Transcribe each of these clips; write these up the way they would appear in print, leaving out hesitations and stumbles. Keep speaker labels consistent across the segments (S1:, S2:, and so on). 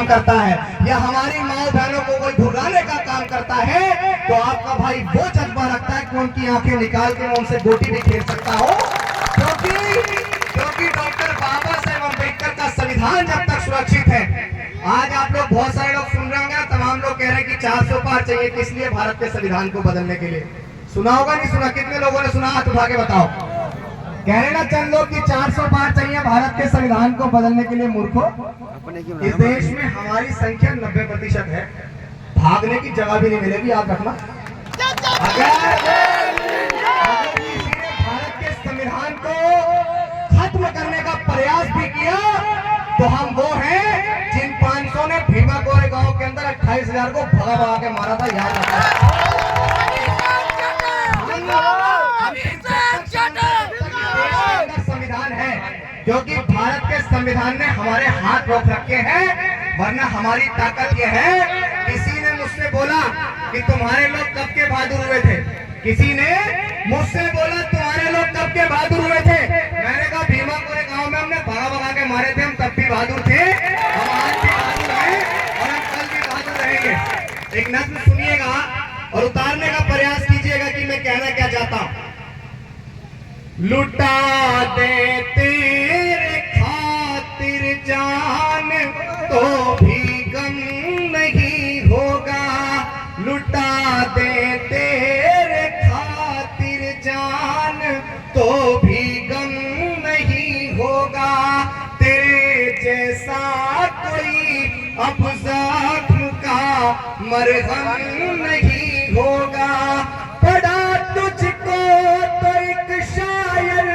S1: काम करता है या हमारी माँ बहनों को कोई भुगाने का काम करता है तो आपका भाई वो जज्बा रखता है कि उनकी आंखें निकाल के मैं उनसे गोटी भी खेल सकता हूँ, क्योंकि डॉक्टर बाबा साहेब अम्बेडकर का संविधान जब तक सुरक्षित है। आज आप लोग बहुत सारे लोग सुन रहे होंगे, तमाम लोग कह रहे हैं कि 400 पार चाहिए, किस लिए? भारत के संविधान को बदलने के लिए। सुना होगा नहीं सुना? कितने लोगों ने सुना? हाथ उठा के बताओ। कह रहे ना चंद लोग कि 400 पार चाहिए भारत के संविधान को बदलने के लिए। मूर्खों, इस देश में हमारी संख्या 90% है, भागने की जगह भी नहीं मिलेगी, याद रखना। अगर किसी ने भारत के संविधान को खत्म करने का प्रयास भी किया तो हम वो हैं जिन 500 ने भीमा कोरे गांव के अंदर 28,000 को भगा भगा के मारा था, याद रखना। संविधान है क्योंकि भारत के संविधान ने हमारे हाथ रोक रखे हैं, वरना हमारी ताकत यह है। किसी ने मुझसे बोला कि तुम्हारे लोग कब के बहादुर हुए थे, किसी ने मुझसे बोला तुम्हारे लोग कब के बहादुर हुए थे। मैंने कहा भीमा कोरे गांव में हमने भगा भगा के मारे थे, हम तब भी बहादुर थे, हम आज भी बहादुर हैं और हम कल भी बहादुर रहेंगे। एक नज्म सुनिएगा और उतारने का प्रयास कीजिएगा कि मैं कहना क्या चाहता हूं। लुटा दे तेरे खातिर जान तो भी गम नहीं होगा, लुटा दे तेरे खातिर जान तो भी गम नहीं होगा, तेरे जैसा कोई अब जख्म का मरहम नहीं होगा। पड़ा तुझको तो एक शायर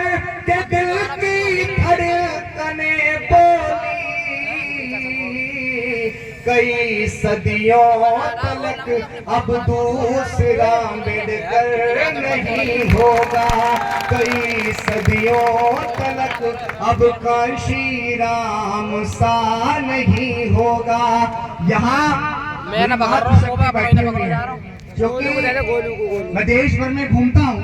S1: के दिल की धड़कने बोली, कई सदियों तलक अब दूसरा अम्बेडकर नहीं होगा, कई सदियों तलक अब काशी राम सा नहीं होगा। यहाँ मैं मैं देश भर में घूमता हूँ,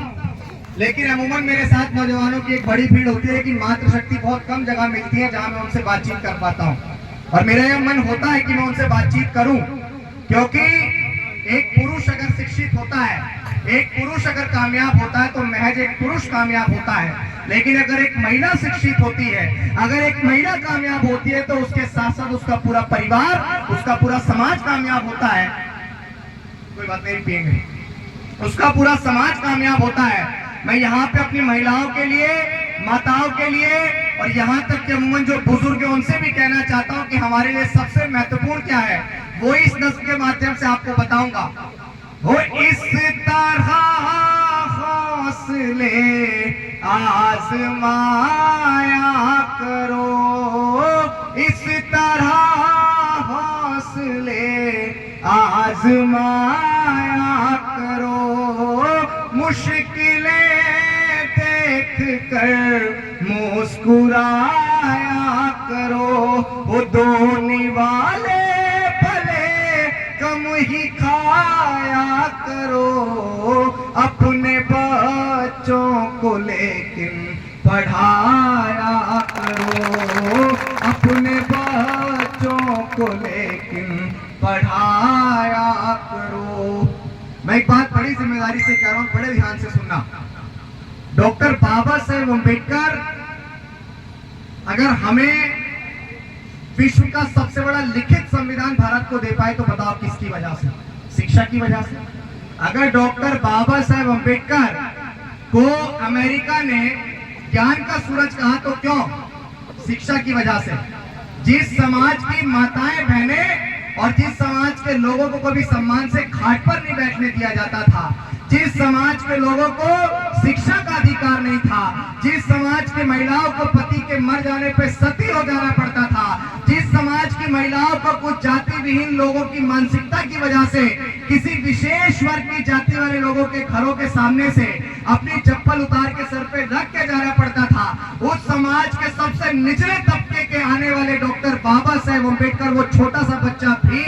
S1: लेकिन अमूमन मेरे साथ नौजवानों की एक बड़ी भीड़ होती है, लेकिन मातृशक्ति बहुत कम जगह मिलती है जहां मैं उनसे बातचीत कर पाता हूँ। और मेरा यह मन होता है कि मैं उनसे बातचीत करूं, क्योंकि एक पुरुष अगर शिक्षित होता है, एक पुरुष अगर कामयाब होता है तो महज एक पुरुष कामयाब होता है, लेकिन अगर एक महिला शिक्षित होती है, अगर एक महिला कामयाब होती है तो उसके साथ साथ उसका पूरा परिवार, उसका पूरा समाज कामयाब होता है। कोई बात नहीं, पिएंगे, उसका पूरा समाज कामयाब होता है। मैं यहाँ पे अपनी महिलाओं के लिए, माताओं के लिए और यहाँ तक कि अमूमन जो बुजुर्ग हैं उनसे भी कहना चाहता हूँ कि हमारे लिए सबसे महत्वपूर्ण क्या है, वो इस नस्ल के माध्यम से आपको बताऊंगा। वो इस तरह हौसले आजमाया करो, इस तरह हौसले आजमाया करो, मुश्किलें देख कर मुस्कुराया करो, वो दोने वाले भले कम ही खाया करो, अपने बच्चों को लेकिन पढ़ाया करो, अपने बच्चों को लेकिन पढ़ाया करो। मैं एक बात बड़ी जिम्मेदारी से कह रहा हूं, बड़े ध्यान से सुनना। डॉक्टर बाबा साहेब अम्बेडकर अगर हमें विश्व का सबसे बड़ा लिखित संविधान भारत को दे पाए तो बताओ किसकी वजह से? शिक्षा की वजह से। अगर डॉक्टर बाबा साहेब अम्बेडकर को अमेरिका ने ज्ञान का सूरज कहा तो क्यों? शिक्षा की वजह से। जिस समाज की माताएं बहनें और जिस समाज के लोगों को कभी सम्मान से घाट पर नहीं बैठने दिया जाता था, जिस समाज के लोगों को शिक्षा का अधिकार नहीं था, जिस समाज की महिलाओं को पति के मर जाने पर सती हो जाना पड़ता था, जिस समाज की महिलाओं को कुछ जाति विहीन लोगों की मानसिकता की वजह से किसी विशेष वर्ग की जाति वाले लोगों के घरों के सामने से अपनी चप्पल उतार के सर पे रख के जाना पड़ता था, उस समाज के सबसे निचले तबके के आने वाले डॉक्टर बाबा साहेब अम्बेडकर, वो छोटा सा बच्चा भी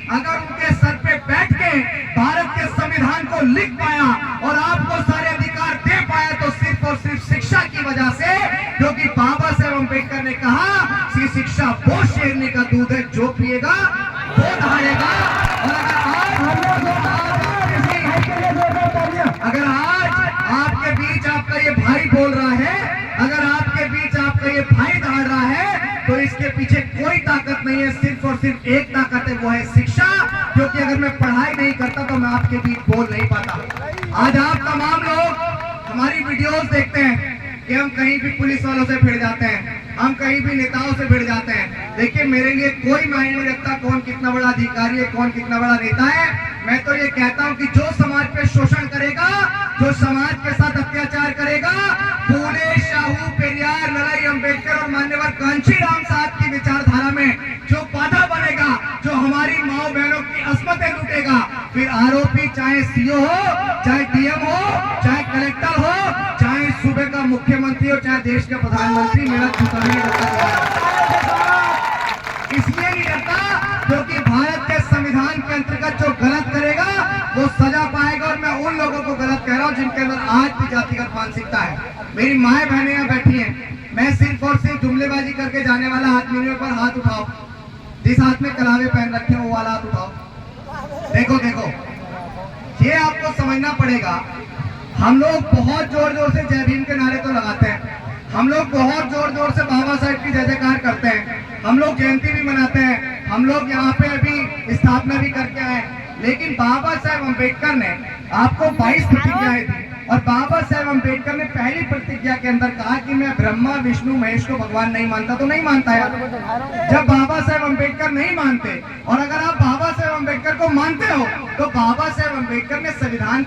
S1: अगर उनके सर पे बैठ के भारत के संविधान को लिख पाया और आपको सारे अधिकार दे पाया तो सिर्फ और सिर्फ शिक्षा की वजह से, क्योंकि बाबा साहेब अम्बेडकर ने कहा कि शिक्षा वो शेरनी का दूध है जो पिएगा वो दहाड़ेगा। और अगर आज आपके बीच आपका ये भाई बोल रहा है, अगर आपके बीच आपका ये भाई दहाड़ रहा है, तो इसके पीछे कोई ताकत नहीं है, सिर्फ और सिर्फ एक ताकत है, वो है शिक्षा। क्योंकि अगर मैं पढ़ाई नहीं करता तो मैं आपके बीच बोल नहीं पाता। आज आप तमाम लोग हमारी वीडियोस देखते हैं कि हम कहीं भी पुलिस वालों से भिड़ जाते हैं, हम कहीं भी नेताओं से भिड़ जाते हैं। देखिए, मेरे लिए कोई मायने नहीं रखता कौन कितना बड़ा अधिकारी है, कौन कितना बड़ा नेता है। मैं तो ये कहता हूं कि जो समाज पे शोषण करेगा, जो समाज के साथ अत्याचार करेगा, फूले, शाहू, पेरियार, ललाई, अंबेडकर और मान्यवर कांशीराम साहब की विचारधारा में जो बाधा बनेगा, जो हमारी माओ बहनों की अस्मतें लूटेगा, फिर आरोपी चाहे सीओ हो, चाहे डीएम हो, चाहे कलेक्टर हो, चाहे सूबे का मुख्यमंत्री हो, चाहे देश का प्रधानमंत्री, मेरा जूता नहीं लगता। इसलिए नहीं लगता क्योंकि भारत के संविधान के अंतर्गत जो गलत करेगा वो सजा पाएगा। और मैं उन लोगों को गलत कह रहा हूं जिनके अंदर आज भी जातिगत मानसिकता है। मेरी माए बहनें यहाँ बैठी हैं, मैं सिर्फ और सिर्फ जुमलेबाजी करके जाने वाला आदमियों पर हाथ उठाओ, जिस हाथ में कलावे पहन रखे हो वो वाला हाथ उठाओ। देखो देखो, ये आपको समझना पड़ेगा। हम लोग बहुत जोर जोर से जय भीम के नारे तो लगाते हैं, हम लोग बहुत जोर जोर से बाबा साहेब की जय जयकार करते हैं, हम लोग जयंती भी मनाते हैं, हम लोग यहाँ पे अभी स्थापना भी करके आए। लेकिन बाबा साहेब अम्बेडकर ने आपको 22 प्रतिज्ञाएं दी, और बाबा साहेब अम्बेडकर ने पहली प्रतिज्ञा के अंदर कहा कि मैं ब्रह्मा विष्णु महेश को भगवान नहीं मानता। तो नहीं मानता है। जब बाबा साहेब अम्बेडकर नहीं मानते, और अगर आप बाबा साहेब अम्बेडकर को मानते हो, तो बाबा साहेब अम्बेडकर ने संविधान